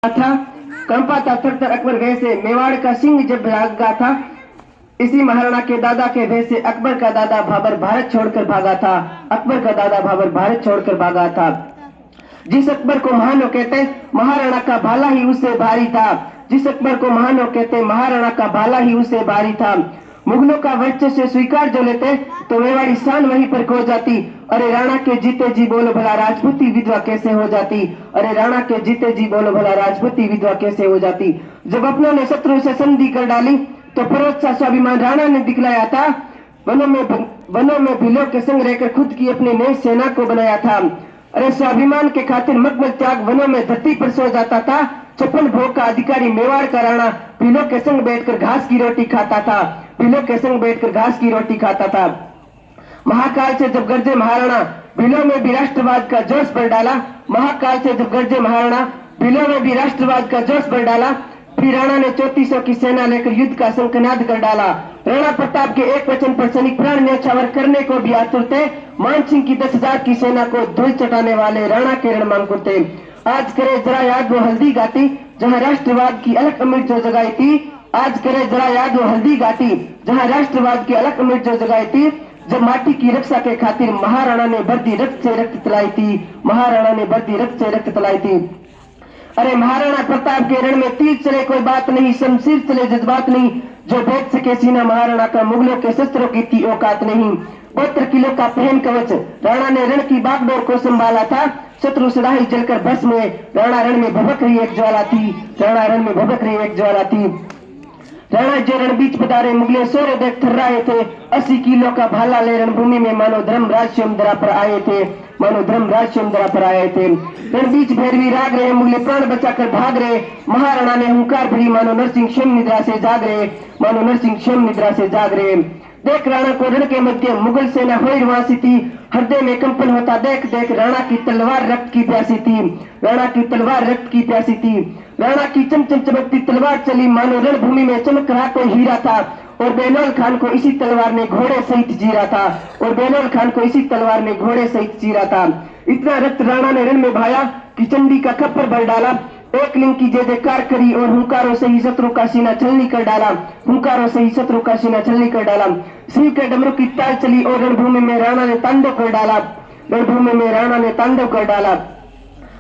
था। कंपा था थर अकबर भय से, मेवाड़ का सिंह जब भागा था, इसी महाराणा के दादा के भय से अकबर का दादा बाबर भारत छोड़कर भागा था। अकबर का दादा बाबर भारत छोड़कर भागा था। जिस अकबर को महानो कहते महाराणा का भाला ही उससे भारी था। जिस अकबर को महानो कहते महाराणा का भाला ही उससे भारी था। मुगलों का वर्चस्व स्वीकार जो लेते तो मेवाड़ी शान वहीं पर खो जाती। अरे राणा के जीते जी बोलो भला राजपूती विधवा कैसे हो जाती। अरे राणा के जीते जी बोलो भला राजपूती विधवा कैसे हो जाती। जब अपनों ने शत्रु से संधि कर डाली तो पर्वत सा स्वाभिमान राणा ने दिखलाया था। वनों में भीलों के संग रहकर खुद की अपनी नई सेना को बनाया था। अरे स्वाभिमान के खातिर मकमल त्याग वनों में धरती पर सो जाता था। 56 भोग का अधिकारी मेवाड़ का राणा भीलों के संग बैठकर घास की रोटी खाता था। भीलों के संग बैठकर घास की रोटी खाता था। महाकाल से जब गर्जे महाराणा भीलों में भी राष्ट्रवाद का जोश भर डाला। महाकाल से जब गर्जे महाराणा भीलों में भी राष्ट्रवाद का जोश भर डाला। फिर राणा ने 3400 की सेना लेकर युद्ध का शंखनाद कर डाला। राणा प्रताप के एक वचन पर सैनिक प्राण न्यौछावर करने को भी आतुर थे। मान सिंह की 10,000 की सेना को धूल चटाने वाले राणा के रणमांकुर थे। आज करे जरा याद वो हल्दी घाटी जहां राष्ट्रवाद की अलग अमृत जो जगाई थी। आज करे जरा याद वो हल्दी घाटी जहां राष्ट्रवाद की अलग अमृत जो जगाई थी। जब माटी की रक्षा के खातिर महाराणा ने बर्दी रक्त से रक्त तलाई थी। महाराणा ने बर्दी रक्त से रक्त तलाई थी। अरे महाराणा प्रताप के रण में तीर चले कोई बात नहीं, शमशीर चले जज्बात नहीं। जो भेद सके सीना महाराणा का मुगलों के शस्त्रों की थी औकात नहीं। 72 किलो का पहन कवच राणा ने रण की बागडोर को संभाला था। शत्रु सदाही जलकर भस्म में राणा रण में भभक रही एक ज्वाला थी। राणा रण में भभक रही एक ज्वाला थी। राणा जो रण बीच पधारे मुगले सोरे देख थर्राए थे। 80 किलो का भाला ले रणभूमि में मानो धर्मराज स्वयंवरा पर आए थे। मानो धर्मराज स्वयंवरा पर आए थे। रण बीच भैरवी राग रहे मुगले प्राण बचाकर भाग रहे। महाराणा ने हुंकार भरी मानो नरसिंह स्वयं निद्रा से जाग रहे। मानो नरसिंह स्वयं निद्रा से जाग रहे। देख राणा को रण के मध्य मुगल सेना होइरवासी थी। हृदय में कंपन होता देख देख राणा की तलवार रक्त की प्यासी थी। राणा की तलवार रक्त की प्यासी थी। राणा की चमचम चमकती तलवार चली मानो रणभूमि में चमक रहा कोई हीरा था। और बेलोल खान को इसी तलवार ने घोड़े सहित चीरा था। और बेलोल खान को इसी तलवार ने घोड़े सहित चीरा था। इतना रक्त राणा ने रण में भाया कि चंडी का खप्पर भर डाला। एक लिंग की जय जयकार करी और हुंकारों से ही शत्रु का सीना छलनी कर डाला। हुंकारों से ही शत्रु का सीना छलनी कर डाला। शिव के डमरू की ताल चली और रणभूमि में राणा ने तांडव कर डाला। रणभूमि में राणा ने तांडव कर डाला।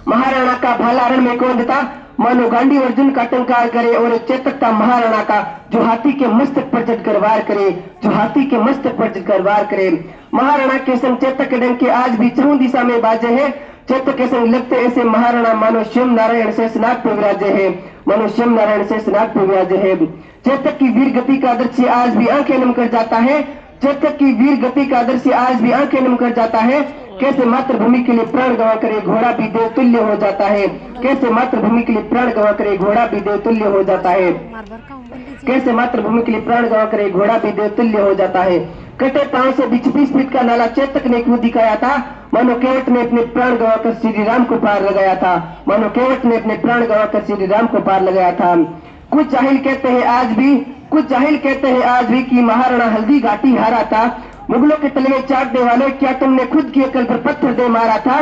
महाराणा का भाला रण में कौंधता मानो गांडी अर्जुन का टंकार करे। और चेतक था महाराणा का जो हाथी के मस्तक पर चढ़कर वार करे। जो हाथी के मस्तक पर चढ़कर वार करे। महाराणा के संग चेतक के डंके आज भी चहुं दिशा में बाजे हैं। चेतक के संग लगते ऐसे महाराणा मानो शिव नारायण शेषनाग पर विराजे है। मानो शिव नारायण शेषनाग पर विराजे है। चेतक की वीर गति का दृश्य आज भी आंखें नम कर जाता है। चेतक की वीर गति का दृश्य आज भी आंखें नम कर जाता है। कैसे मातृभूमि के लिए प्राण गंवा करे घोड़ा भी देवतुल्य हो जाता है। कैसे मातृभूमि के लिए प्राण गंवा करे घोड़ा भी देवतुल्य हो जाता है। कैसे मातृभूमि के लिए प्राण गंवा करे घोड़ा भी देवतुल्य हो जाता है। कटे पांव से 20 फीट का नाला चेतक ने कूद दिखाया था। मानो केवट ने अपने प्राण गंवाकर श्री राम को पार लगाया था। मानो केवट ने अपने प्राण गंवाकर श्री राम को पार लगाया था। कुछ जाहिल कहते हैं आज भी, कुछ जाहिल कहते हैं आज भी कि महाराणा हल्दी घाटी हारा था। मुगलों के तलवे चाटने वाले क्या तुमने खुद की अकल पर पत्थर दे मारा था।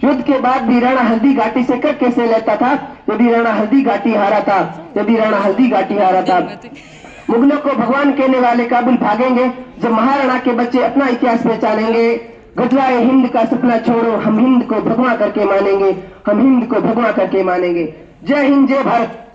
युद्ध के बाद भी राणा हल्दी घाटी से कर कैसे लेता था यदि राणा हल्दी घाटी हारा था। यदि राणा हल्दी घाटी हारा था। मुगलों को भगवान कहने वाले काबुल भागेंगे जब महाराणा के बच्चे अपना इतिहास पहचानेंगे। गजवाए हिंद का सपना छोड़ो हम हिंद को भगवा करके मानेंगे। हम हिंद को भगवा करके मानेंगे। जय हिंद जय भारत।